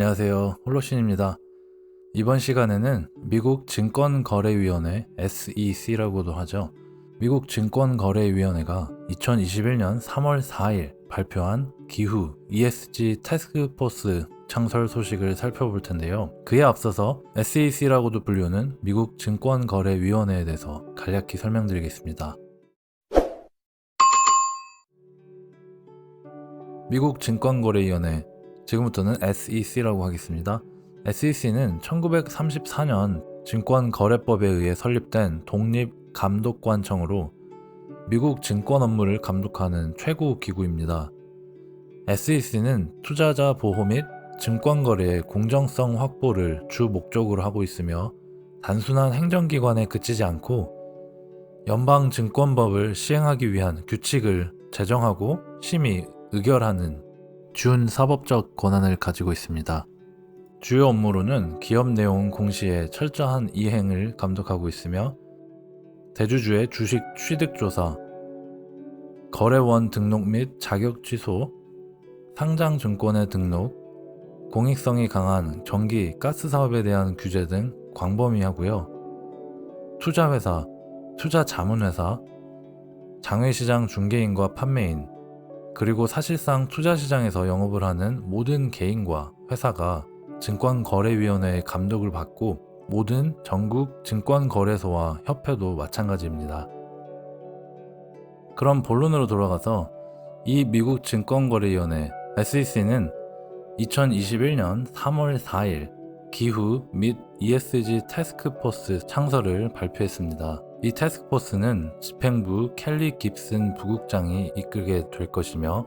안녕하세요. 홀로신입니다. 이번 시간에는 미국 증권거래위원회 SEC라고도 하죠. 미국 증권거래위원회가 2021년 3월 4일 발표한 기후 ESG 태스크포스 창설 소식을 살펴볼 텐데요. 그에 앞서서 SEC라고도 불리는 미국 증권거래위원회에 대해서 간략히 설명드리겠습니다. 미국 증권거래위원회, 지금부터는 SEC라고 하겠습니다. SEC는 1934년 증권거래법에 의해 설립된 독립감독관청으로 미국 증권 업무를 감독하는 최고 기구입니다. SEC는 투자자 보호 및 증권거래의 공정성 확보를 주 목적으로 하고 있으며 단순한 행정기관에 그치지 않고 연방증권법을 시행하기 위한 규칙을 제정하고 심의, 의결하는 준사법적 권한을 가지고 있습니다. 주요 업무로는 기업 내용 공시의 철저한 이행을 감독하고 있으며 대주주의 주식 취득조사, 거래원 등록 및 자격 취소, 상장증권의 등록, 공익성이 강한 전기, 가스 사업에 대한 규제 등 광범위하고요. 투자회사, 투자자문회사, 장외시장 중개인과 판매인, 그리고 사실상 투자시장에서 영업을 하는 모든 개인과 회사가 증권거래위원회의 감독을 받고 모든 전국 증권거래소와 협회도 마찬가지입니다. 그럼 본론으로 돌아가서 이 미국 증권거래위원회 SEC는 2021년 3월 4일 기후 및 ESG 태스크포스 창설을 발표했습니다. 이 태스크포스는 집행부 켈리 깁슨 부국장이 이끌게 될 것이며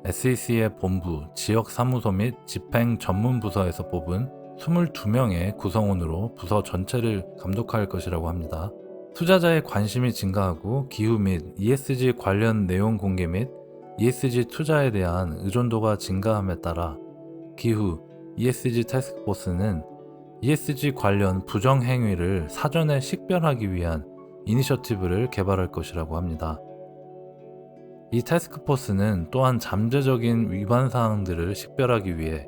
SEC의 본부, 지역사무소 및 집행 전문부서에서 뽑은 22명의 구성원으로 부서 전체를 감독할 것이라고 합니다. 투자자의 관심이 증가하고 기후 및 ESG 관련 내용 공개 및 ESG 투자에 대한 의존도가 증가함에 따라 기후 ESG 태스크포스는 ESG 관련 부정행위를 사전에 식별하기 위한 이니셔티브를 개발할 것이라고 합니다. 이 태스크포스는 또한 잠재적인 위반 사항들을 식별하기 위해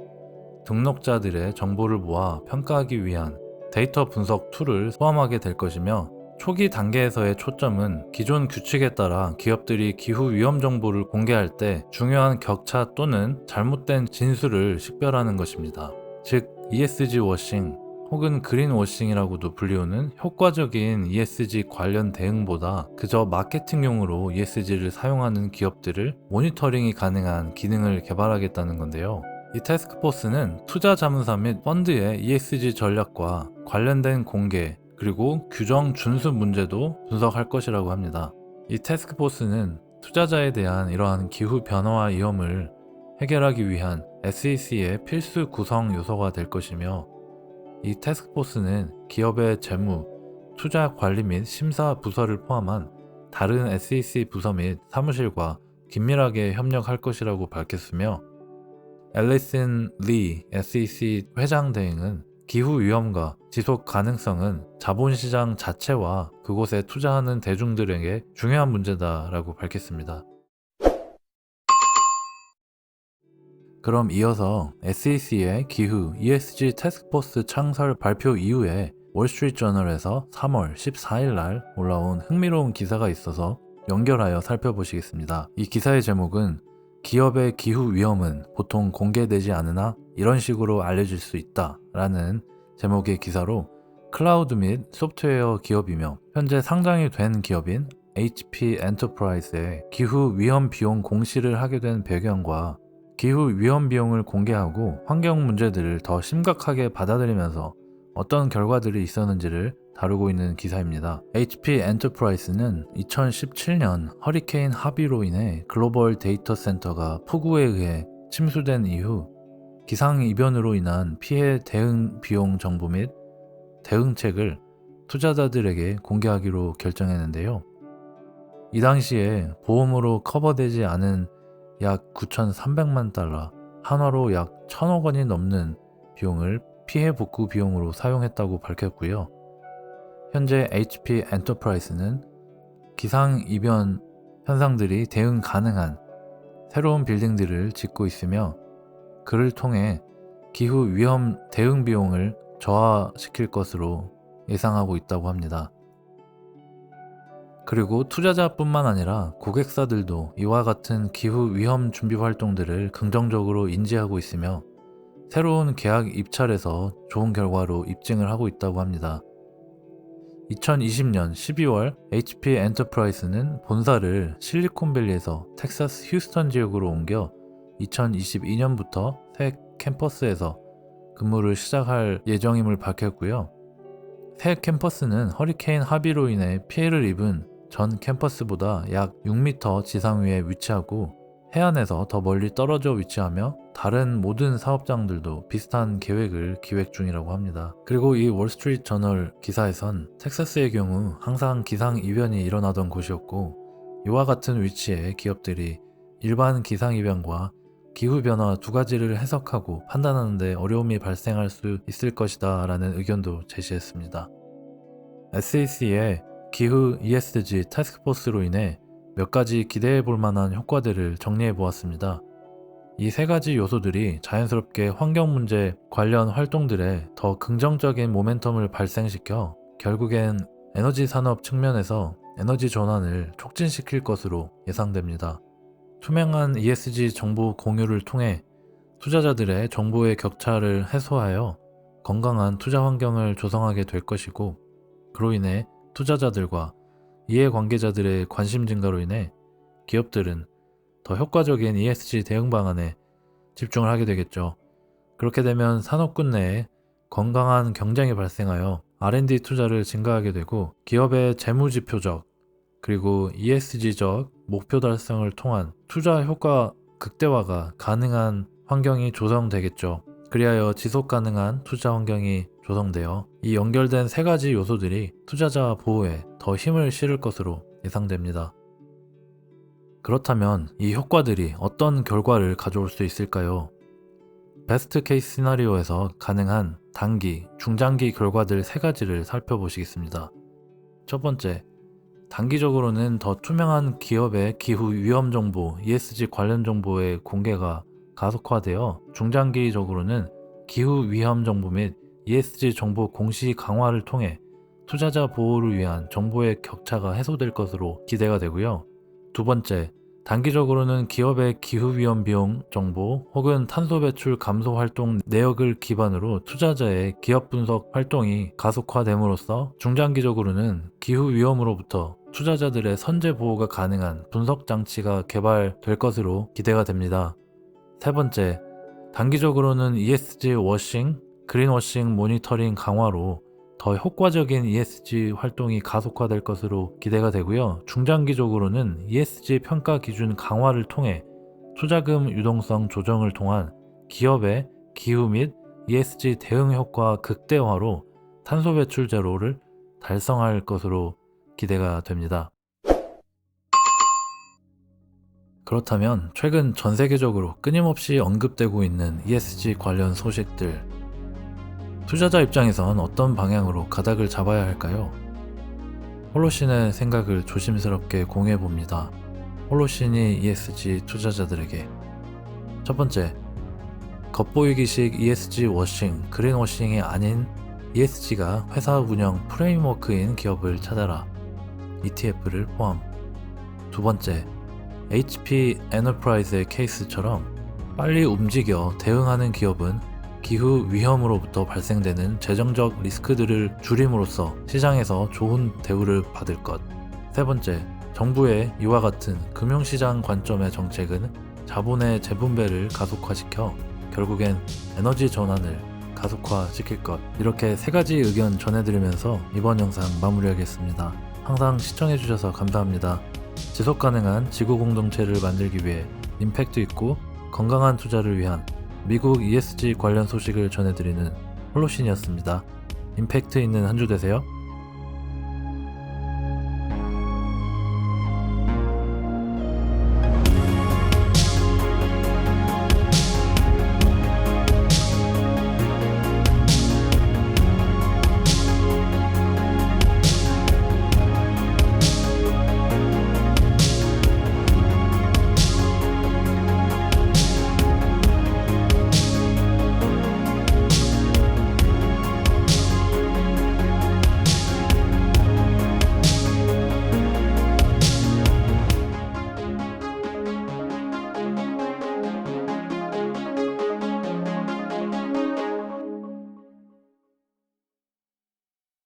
등록자들의 정보를 모아 평가하기 위한 데이터 분석 툴을 포함하게 될 것이며 초기 단계에서의 초점은 기존 규칙에 따라 기업들이 기후 위험 정보를 공개할 때 중요한 격차 또는 잘못된 진술을 식별하는 것입니다. 즉, ESG 워싱 혹은 그린 워싱이라고도 불리우는 효과적인 ESG 관련 대응보다 그저 마케팅용으로 ESG를 사용하는 기업들을 모니터링이 가능한 기능을 개발하겠다는 건데요. 이 태스크포스는 투자자문사 및 펀드의 ESG 전략과 관련된 공개 그리고 규정 준수 문제도 분석할 것이라고 합니다. 이 태스크포스는 투자자에 대한 이러한 기후 변화와 위험을 해결하기 위한 SEC의 필수 구성 요소가 될 것이며 이 태스크포스는 기업의 재무, 투자 관리 및 심사 부서를 포함한 다른 SEC 부서 및 사무실과 긴밀하게 협력할 것이라고 밝혔으며 앨리슨 리 SEC 회장 대행은 기후 위험과 지속 가능성은 자본시장 자체와 그곳에 투자하는 대중들에게 중요한 문제다라고 밝혔습니다. 그럼 이어서 SEC의 기후 ESG 태스크포스 창설 발표 이후에 월스트리트저널에서 3월 14일 날 올라온 흥미로운 기사가 있어서 연결하여 살펴보시겠습니다. 이 기사의 제목은 기업의 기후 위험은 보통 공개되지 않으나 이런 식으로 알려질 수 있다 라는 제목의 기사로 클라우드 및 소프트웨어 기업이며 현재 상장이 된 기업인 HP 엔터프라이즈의 기후 위험 비용 공시를 하게 된 배경과 기후 위험 비용을 공개하고 환경 문제들을 더 심각하게 받아들이면서 어떤 결과들이 있었는지를 다루고 있는 기사입니다. HP 엔터프라이즈는 2017년 허리케인 하비로 인해 글로벌 데이터 센터가 폭우에 의해 침수된 이후 기상이변으로 인한 피해 대응 비용 정보 및 대응책을 투자자들에게 공개하기로 결정했는데요. 이 당시에 보험으로 커버되지 않은 약 9,300만 달러, 한화로 약 1,000억 원이 넘는 비용을 피해 복구 비용으로 사용했다고 밝혔고요. 현재 HP 엔터프라이즈는 기상이변 현상들이 대응 가능한 새로운 빌딩들을 짓고 있으며 그를 통해 기후 위험 대응 비용을 저하시킬 것으로 예상하고 있다고 합니다. 그리고 투자자뿐만 아니라 고객사들도 이와 같은 기후 위험 준비 활동들을 긍정적으로 인지하고 있으며 새로운 계약 입찰에서 좋은 결과로 입증을 하고 있다고 합니다. 2020년 12월 HP 엔터프라이즈는 본사를 실리콘밸리에서 텍사스 휴스턴 지역으로 옮겨 2022년부터 새 캠퍼스에서 근무를 시작할 예정임을 밝혔고요. 새 캠퍼스는 허리케인 하비로 인해 피해를 입은 전 캠퍼스보다 약 6m 지상 위에 위치하고 해안에서 더 멀리 떨어져 위치하며 다른 모든 사업장들도 비슷한 계획을 기획 중이라고 합니다. 그리고 이 월스트리트 저널 기사에선 텍사스의 경우 항상 기상이변이 일어나던 곳이었고 이와 같은 위치의 기업들이 일반 기상이변과 기후변화 두 가지를 해석하고 판단하는 데 어려움이 발생할 수 있을 것이다 라는 의견도 제시했습니다. SEC의 기후 ESG 태스크포스로 인해 몇 가지 기대해 볼 만한 효과들을 정리해 보았습니다. 이 세 가지 요소들이 자연스럽게 환경 문제 관련 활동들에 더 긍정적인 모멘텀을 발생시켜 결국엔 에너지 산업 측면에서 에너지 전환을 촉진시킬 것으로 예상됩니다. 투명한 ESG 정보 공유를 통해 투자자들의 정보의 격차를 해소하여 건강한 투자 환경을 조성하게 될 것이고 그로 인해 투자자들과 이해관계자들의 관심 증가로 인해 기업들은 더 효과적인 ESG 대응 방안에 집중을 하게 되겠죠. 그렇게 되면 산업군 내에 건강한 경쟁이 발생하여 R&D 투자를 증가하게 되고 기업의 재무지표적 그리고 ESG적 목표 달성을 통한 투자 효과 극대화가 가능한 환경이 조성되겠죠. 그리하여 지속 가능한 투자 환경이 조성되어 이 연결된 세 가지 요소들이 투자자 보호에 더 힘을 실을 것으로 예상됩니다. 그렇다면 이 효과들이 어떤 결과를 가져올 수 있을까요? 베스트 케이스 시나리오에서 가능한 단기, 중장기 결과들 세 가지를 살펴보시겠습니다. 첫 번째, 단기적으로는 더 투명한 기업의 기후 위험 정보, ESG 관련 정보의 공개가 가속화되어 중장기적으로는 기후 위험 정보 및 ESG 정보 공시 강화를 통해 투자자 보호를 위한 정보의 격차가 해소될 것으로 기대가 되고요. 두 번째, 단기적으로는 기업의 기후 위험 비용 정보 혹은 탄소 배출 감소 활동 내역을 기반으로 투자자의 기업 분석 활동이 가속화됨으로써 중장기적으로는 기후 위험으로부터 투자자들의 선제 보호가 가능한 분석 장치가 개발될 것으로 기대가 됩니다. 세 번째, 단기적으로는 ESG 워싱, 그린워싱 모니터링 강화로 더 효과적인 ESG 활동이 가속화될 것으로 기대가 되고요. 중장기적으로는 ESG 평가 기준 강화를 통해 투자금 유동성 조정을 통한 기업의 기후 및 ESG 대응 효과 극대화로 탄소 배출 제로를 달성할 것으로 기대가 됩니다. 그렇다면 최근 전 세계적으로 끊임없이 언급되고 있는 ESG 관련 소식들, 투자자 입장에선 어떤 방향으로 가닥을 잡아야 할까요? 홀로신의 생각을 조심스럽게 공유해봅니다. 홀로신이 ESG 투자자들에게 첫 번째, 겉보이기식 ESG 워싱, 그린워싱이 아닌 ESG가 회사 운영 프레임워크인 기업을 찾아라. ETF를 포함. 두 번째, HP 엔터프라이즈의 케이스처럼 빨리 움직여 대응하는 기업은 기후 위험으로부터 발생되는 재정적 리스크들을 줄임으로써 시장에서 좋은 대우를 받을 것. 세 번째, 정부의 이와 같은 금융시장 관점의 정책은 자본의 재분배를 가속화시켜 결국엔 에너지 전환을 가속화시킬 것. 이렇게 세 가지 의견 전해드리면서 이번 영상 마무리하겠습니다. 항상 시청해주셔서 감사합니다. 지속가능한 지구 공동체를 만들기 위해 임팩트 있고 건강한 투자를 위한 미국 ESG 관련 소식을 전해드리는 홀로신이었습니다. 임팩트 있는 한 주 되세요.